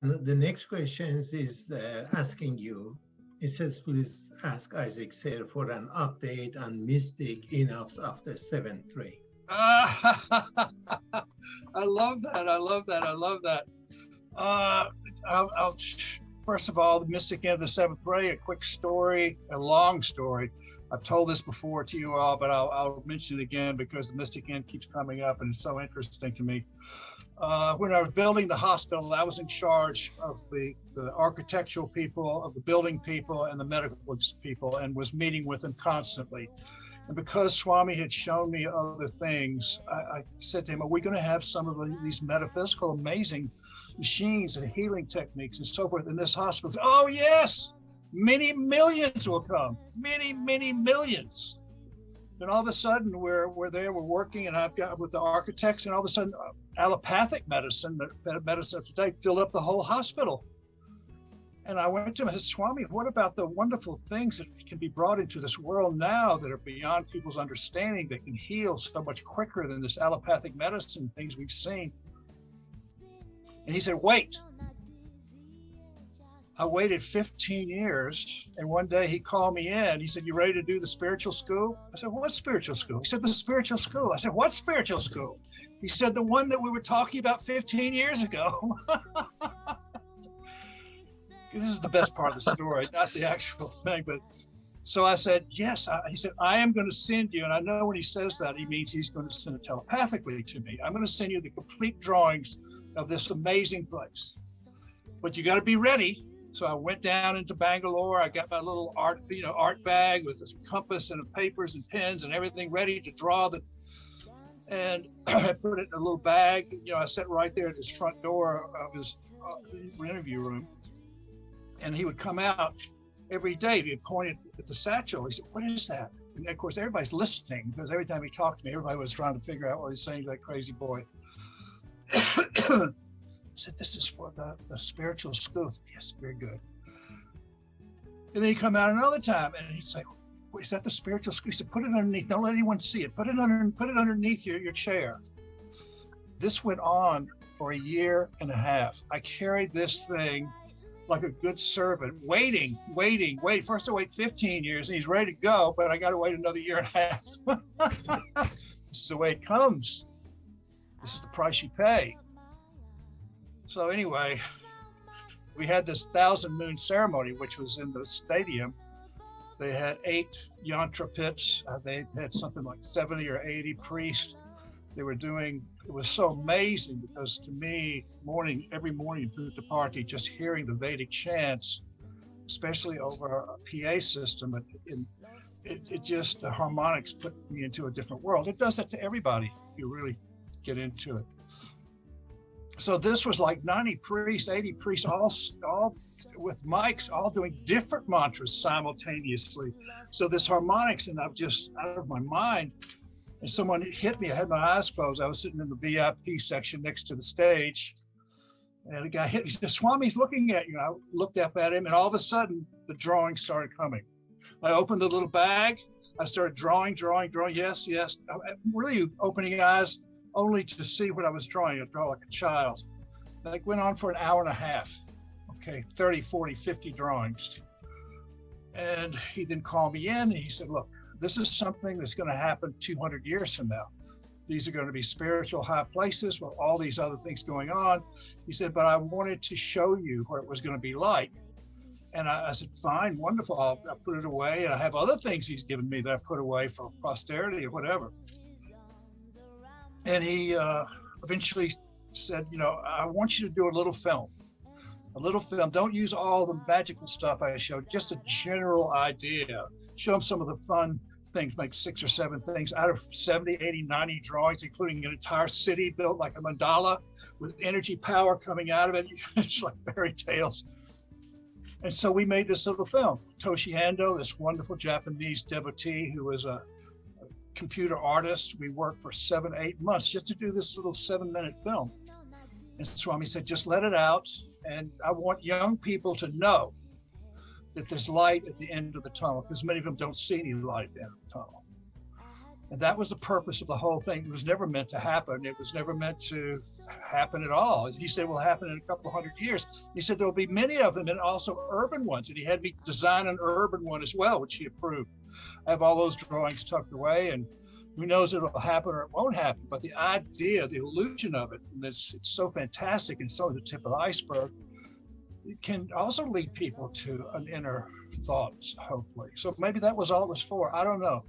The next question is asking you. It says, please ask Isaac Sir for an update on mystic enophs of the seventh ray. I love that. I love that. I love that. I'll first of all, the mystic end of the seventh ray, a quick story, a long story. I've told this before to you all, but I'll mention it again because the mystic end keeps coming up and it's so interesting to me. When I was building the hospital, I was in charge of the architectural people, of the building people, and the medical people, and was meeting with them constantly. And because Swami had shown me other things, I said to him, are we going to have some of these metaphysical, amazing machines and healing techniques and so forth in this hospital? Oh, yes, many millions will come, many, many millions. And all of a sudden we're there, we're working, and I've got with the architects, and all of a sudden allopathic medicine of today filled up the whole hospital. And I went to him and said, Swami, what about the wonderful things that can be brought into this world now that are beyond people's understanding, that can heal so much quicker than this allopathic medicine things we've seen? And he said, wait. I waited 15 years, and one day he called me in. He said, you ready to do the spiritual school? I said, what spiritual school? He said, the spiritual school. I said, what spiritual school? He said, the one that we were talking about 15 years ago. This is the best part of the story, not the actual thing. But so I said, yes. He said, I am going to send you. And I know when he says that, he means he's going to send it telepathically to me. I'm going to send you the complete drawings of this amazing place. But you got to be ready. So I went down into Bangalore. I got my little art bag with this compass and the papers and pens and everything ready to draw and I put it in a little bag. I sat right there at his front door of his interview room. And he would come out every day. He'd point at the satchel. He said, what is that? And of course, everybody's listening because every time he talked to me, everybody was trying to figure out what he's saying to that crazy boy. I said, this is for the spiritual school. Said, yes, very good. And then he'd come out another time and he'd say, is that the spiritual school? He said, put it underneath. Don't let anyone see it. Put it underneath your chair. This went on for a year and a half. I carried this thing like a good servant, waiting. First I wait 15 years and he's ready to go, but I got to wait another year and a half. This is the way it comes. This is the price you pay. So anyway, we had this 1,000 moon ceremony, which was in the stadium. They had 8 yantra pits. They had something like 70 or 80 priests. They were doing, it was so amazing because to me, every morning at the party, just hearing the Vedic chants, especially over a PA system, it just, the harmonics put me into a different world. It does that to everybody if you really get into it. So this was like 90 priests, 80 priests, all with mics, all doing different mantras simultaneously. So this harmonics, and I'm just out of my mind. And someone hit me. I had my eyes closed. I was sitting in the VIP section next to the stage. And a guy hit me. He said, Swami's looking at you. And I looked up at him, and all of a sudden, the drawing started coming. I opened the little bag. I started drawing. Yes. I'm really opening eyes only to see what I was drawing. I draw like a child. And it went on for an hour and a half. Okay, 30, 40, 50 drawings. And he then called me in, and he said, look, this is something that's going to happen 200 years from now. These are going to be spiritual high places with all these other things going on. He said, but I wanted to show you what it was going to be like. And I said, fine, wonderful. I'll put it away. And I have other things he's given me that I put away for posterity or whatever. And he eventually said, I want you to do a little film. Don't use all the magical stuff I showed, just a general idea. Show them some of the fun things, make 6 or 7 things out of 70, 80, 90 drawings, including an entire city built like a mandala with energy power coming out of it. It's like fairy tales. And so we made this little film. Toshi Ando, this wonderful Japanese devotee who was a computer artist, we worked for 7, 8 months just to do this little 7-minute film. And Swami said, just let it out. And I want young people to know that there's light at the end of the tunnel, because many of them don't see any light at the end of the tunnel. And that was the purpose of the whole thing. It was never meant to happen. It was never meant to happen at all. He said, will happen in a couple of 100 years. He said, there'll be many of them and also urban ones. And he had me design an urban one as well, which he approved. I have all those drawings tucked away, and who knows if it'll happen or it won't happen. But the idea, the illusion of it, and it's so fantastic and so the tip of the iceberg, it can also lead people to an inner thought, hopefully. So maybe that was all it was for. I don't know.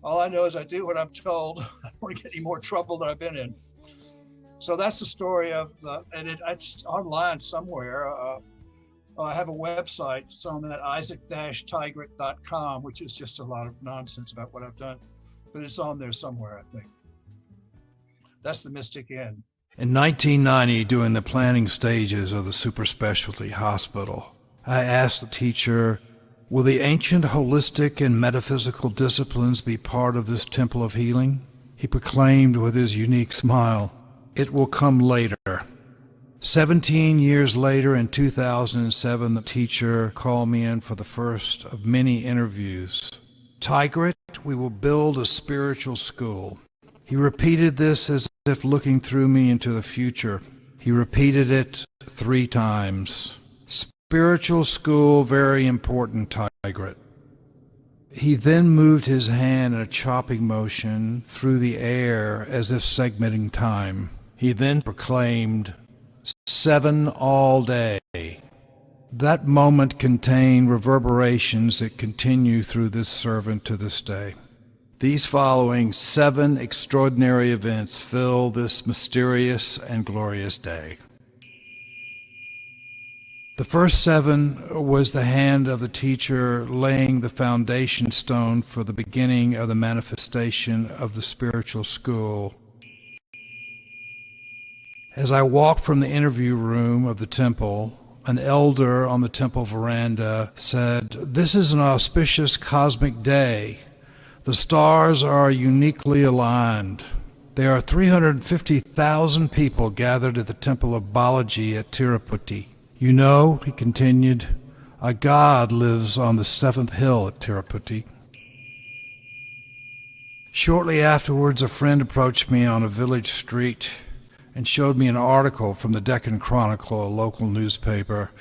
All I know is I do what I'm told. I don't want to get any more trouble than I've been in. So that's the story of, and it's online somewhere. I have a website. It's on that isaac-tigrett.com, which is just a lot of nonsense about what I've done. But it's on there somewhere, I think. That's the mystic end. In 1990, during the planning stages of the super specialty hospital, I asked the teacher, will the ancient holistic and metaphysical disciplines be part of this temple of healing? He proclaimed with his unique smile, it will come later. 17 years later, in 2007, the teacher called me in for the first of many interviews. Tigrett, we will build a spiritual school. He repeated this as if looking through me into the future. He repeated it 3 times. Spiritual school, very important, Tigrett. He then moved his hand in a chopping motion through the air as if segmenting time. He then proclaimed, 7 all day. That moment contained reverberations that continue through this servant to this day. These following 7 extraordinary events fill this mysterious and glorious day. The first 7 was the hand of the teacher laying the foundation stone for the beginning of the manifestation of the spiritual school. As I walked from the interview room of the temple, an elder on the temple veranda said, "This is an auspicious cosmic day. The stars are uniquely aligned. There are 350,000 people gathered at the temple of Balaji at Tirupati. You know," he continued, "a god lives on the 7th hill at Tirupati." Shortly afterwards, a friend approached me on a village street and showed me an article from the Deccan Chronicle, a local newspaper,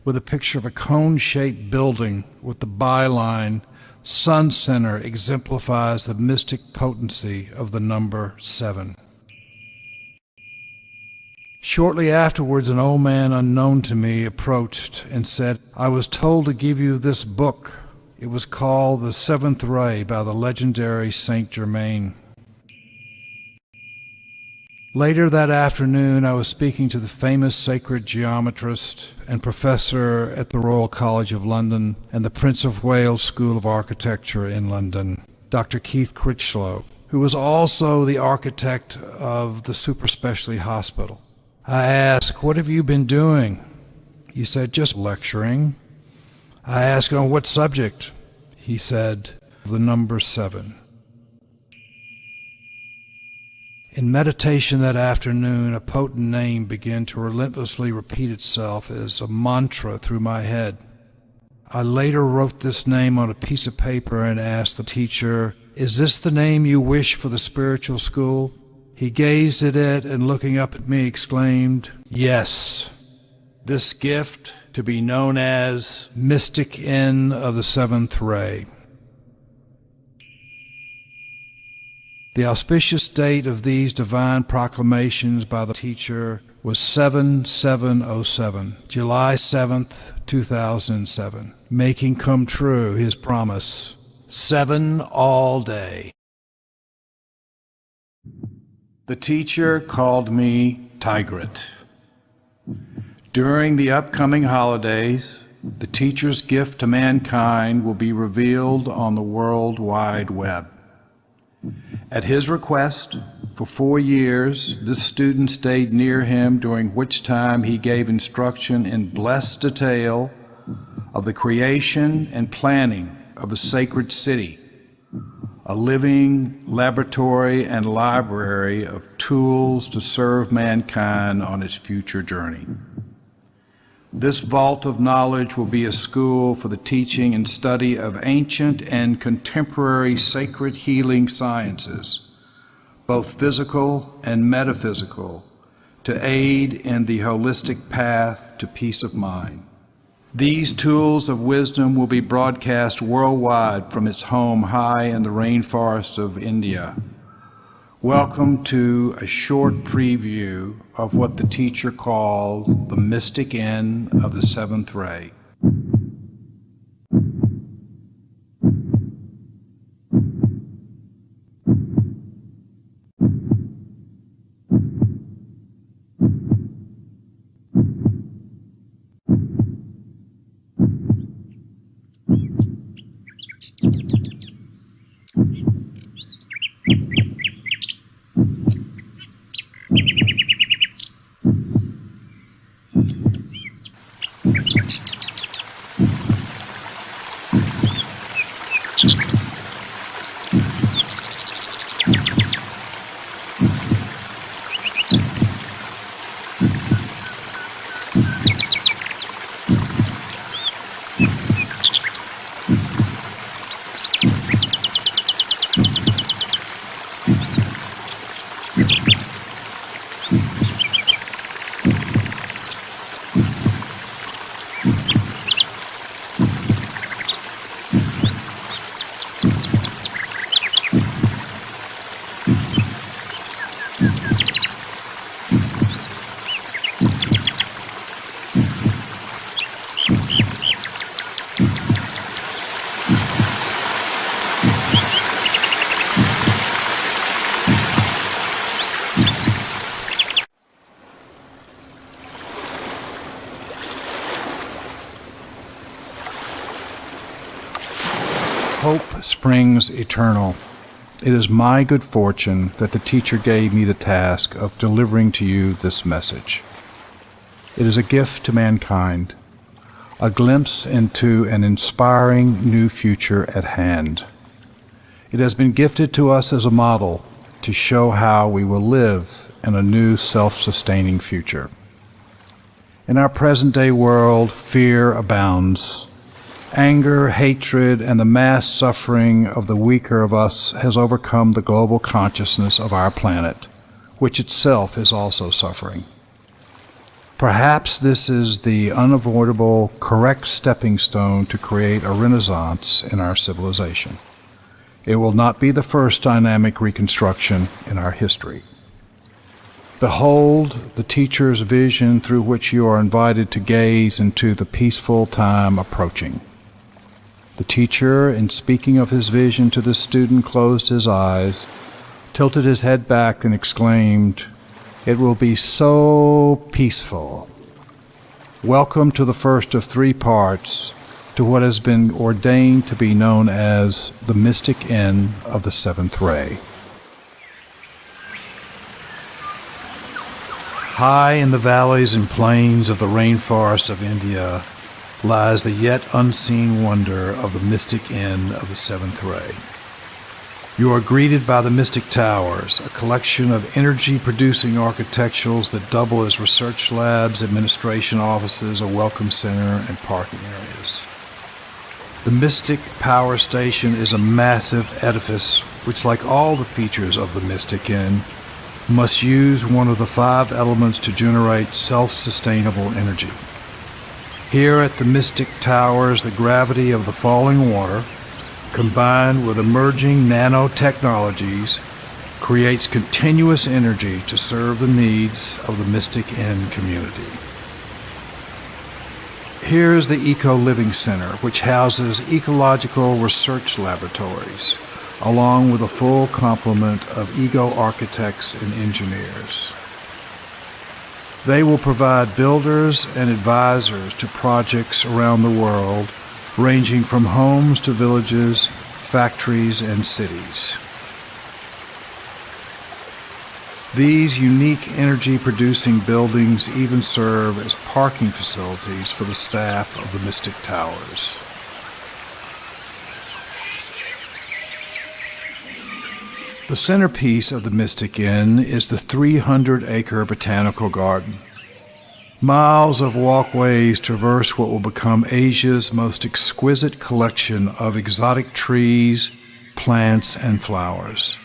with a picture of a cone-shaped building with the byline, "Sun Center exemplifies the mystic potency of the number 7. Shortly afterwards, an old man unknown to me approached and said, "I was told to give you this book." It was called The 7th Ray by the legendary Saint Germain. Later that afternoon, I was speaking to the famous sacred geometrist and professor at the Royal College of London and the Prince of Wales School of Architecture in London, Dr. Keith Critchlow, who was also the architect of the super specialty hospital. I asked, "What have you been doing?" He said, "Just lecturing." I asked, "On what subject?" He said, "The number 7. In meditation that afternoon, a potent name began to relentlessly repeat itself as a mantra through my head. I later wrote this name on a piece of paper and asked the teacher, "Is this the name you wish for the spiritual school?" He gazed at it and, looking up at me, exclaimed, "Yes, this gift to be known as Mystic Inn of the 7th Ray." The auspicious date of these divine proclamations by the teacher was 7707, July 7th, 2007, making come true his promise, 7 all day. The teacher called me Tigrett. During the upcoming holidays, the teacher's gift to mankind will be revealed on the World Wide Web. At his request, for 4 years, this student stayed near him, during which time he gave instruction in blessed detail of the creation and planning of a sacred city, a living laboratory and library of tools to serve mankind on its future journey. This vault of knowledge will be a school for the teaching and study of ancient and contemporary sacred healing sciences, both physical and metaphysical, to aid in the holistic path to peace of mind. These tools of wisdom will be broadcast worldwide from its home high in the rainforest of India. Welcome to a short preview of what the teacher called the mystic end of the seventh ray. Hope springs eternal. It is my good fortune that the teacher gave me the task of delivering to you this message. It is a gift to mankind, a glimpse into an inspiring new future at hand. It has been gifted to us as a model to show how we will live in a new self-sustaining future. In our present-day world, fear abounds. Anger, hatred, and the mass suffering of the weaker of us has overcome the global consciousness of our planet, which itself is also suffering. Perhaps this is the unavoidable, correct stepping stone to create a renaissance in our civilization. It will not be the first dynamic reconstruction in our history. Behold the teacher's vision through which you are invited to gaze into the peaceful time approaching. The teacher, in speaking of his vision to the student, closed his eyes, tilted his head back, and exclaimed, "It will be so peaceful." Welcome to the first of 3 parts to what has been ordained to be known as the mystic end of the seventh ray. High in the valleys and plains of the rainforest of India lies the yet unseen wonder of the mystic end of the seventh ray. You are greeted by the mystic towers, a collection of energy-producing architecturals that double as research labs, administration offices, a welcome center, and parking areas. The mystic power station is a massive edifice which, like all the features of the mystic end, must use one of the 5 elements to generate self-sustainable energy. Here at the mystic towers, the gravity of the falling water, combined with emerging nanotechnologies, creates continuous energy to serve the needs of the mystic end community. Here is the Eco Living Center, which houses ecological research laboratories, along with a full complement of eco architects and engineers. They will provide builders and advisors to projects around the world, ranging from homes to villages, factories, and cities. These unique energy-producing buildings even serve as parking facilities for the staff of the Mystic Towers. The centerpiece of the Mystic Inn is the 300-acre botanical garden. Miles of walkways traverse what will become Asia's most exquisite collection of exotic trees, plants, and flowers.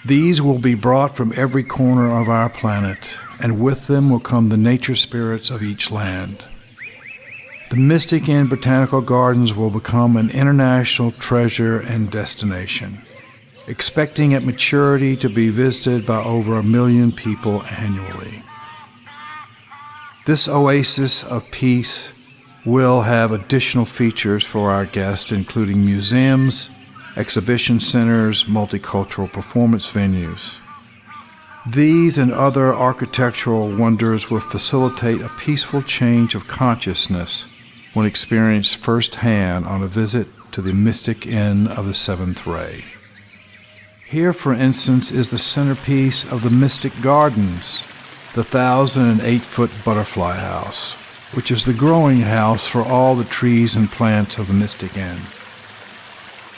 These will be brought from every corner of our planet, and with them will come the nature spirits of each land. The Mystic Inn Botanical Gardens will become an international treasure and destination, expecting at maturity to be visited by over 1 million people annually. This oasis of peace will have additional features for our guests, including museums, exhibition centers, multicultural performance venues. These and other architectural wonders will facilitate a peaceful change of consciousness when experienced firsthand on a visit to the Mystic Inn of the Seventh Ray. Here, for instance, is the centerpiece of the Mystic Gardens, the 1,008-foot butterfly house, which is the growing house for all the trees and plants of the Mystic Inn.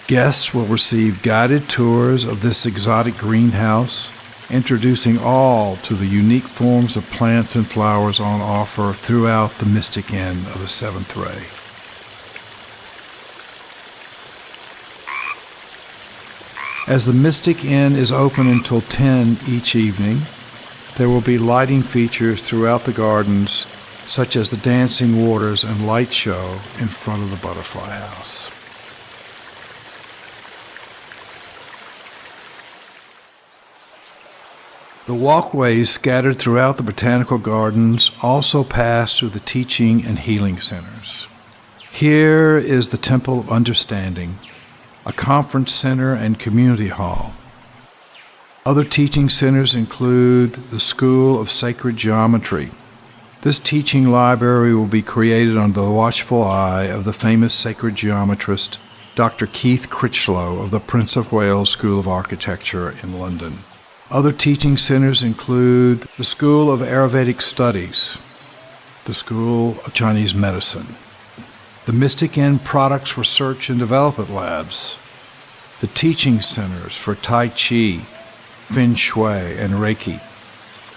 Guests will receive guided tours of this exotic greenhouse, introducing all to the unique forms of plants and flowers on offer throughout the Mystic Inn of the Seventh Ray. As the Mystic Inn is open until 10 each evening, there will be lighting features throughout the gardens, such as the dancing waters and light show in front of the butterfly house. The walkways scattered throughout the botanical gardens also pass through the teaching and healing centers. Here is the Temple of Understanding, a conference center and community hall. Other teaching centers include the School of Sacred Geometry. This teaching library will be created under the watchful eye of the famous sacred geometrist, Dr. Keith Critchlow of the Prince of Wales School of Architecture in London. Other teaching centers include the School of Ayurvedic Studies, the School of Chinese Medicine, the Mystic Inn Products Research and Development Labs, the teaching centers for Tai Chi, Feng Shui, and Reiki.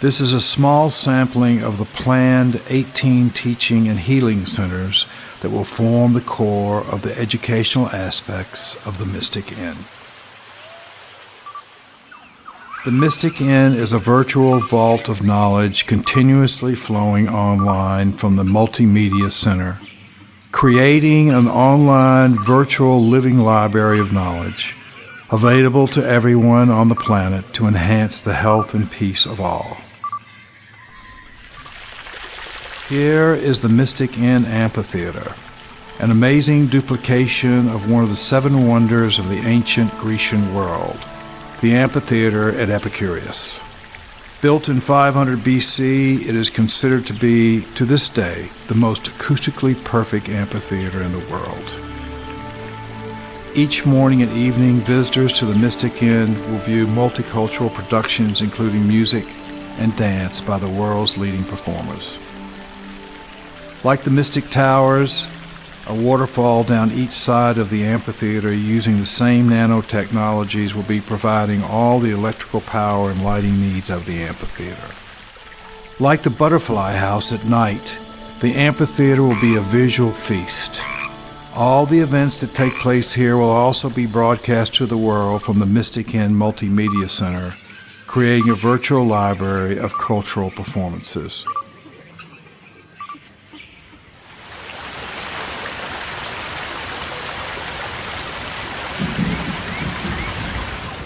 This is a small sampling of the planned 18 teaching and healing centers that will form the core of the educational aspects of the Mystic Inn. The Mystic Inn is a virtual vault of knowledge continuously flowing online from the Multimedia Center, creating an online virtual living library of knowledge available to everyone on the planet to enhance the health and peace of all. Here is the Mystic Inn Amphitheater, an amazing duplication of one of the 7 wonders of the ancient Grecian world, the amphitheater at Epicurus. Built in 500 BC, it is considered to be, to this day, the most acoustically perfect amphitheater in the world. Each morning and evening, visitors to the Mystic Inn will view multicultural productions including music and dance by the world's leading performers. Like the Mystic Towers, a waterfall down each side of the amphitheater using the same nanotechnologies will be providing all the electrical power and lighting needs of the amphitheater. Like the butterfly house at night, the amphitheater will be a visual feast. All the events that take place here will also be broadcast to the world from the Mystic Inn Multimedia Center, creating a virtual library of cultural performances.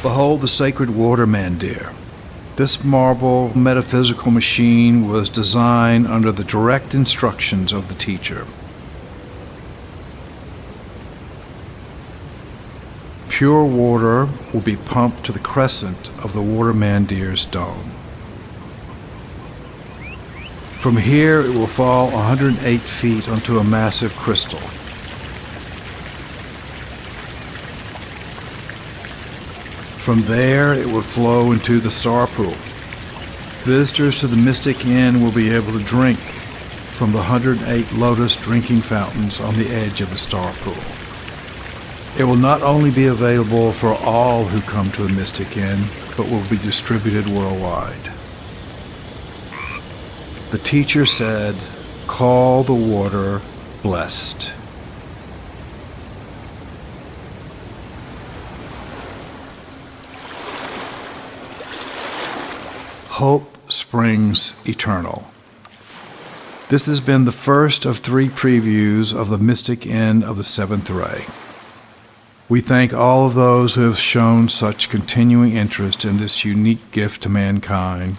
Behold the sacred water mandir. This marble metaphysical machine was designed under the direct instructions of the teacher. Pure water will be pumped to the crescent of the water mandir's dome. From here it will fall 108 feet onto a massive crystal. From there, it will flow into the star pool. Visitors to the Mystic Inn will be able to drink from the 108 lotus drinking fountains on the edge of the star pool. It will not only be available for all who come to the Mystic Inn, but will be distributed worldwide. the teacher said, "Call the water blessed." Hope springs eternal. This has been the first of 3 previews of the mystic end of the 7th ray. We thank all of those who have shown such continuing interest in this unique gift to mankind,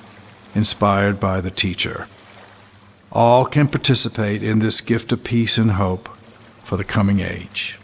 inspired by the teacher. All can participate in this gift of peace and hope for the coming age.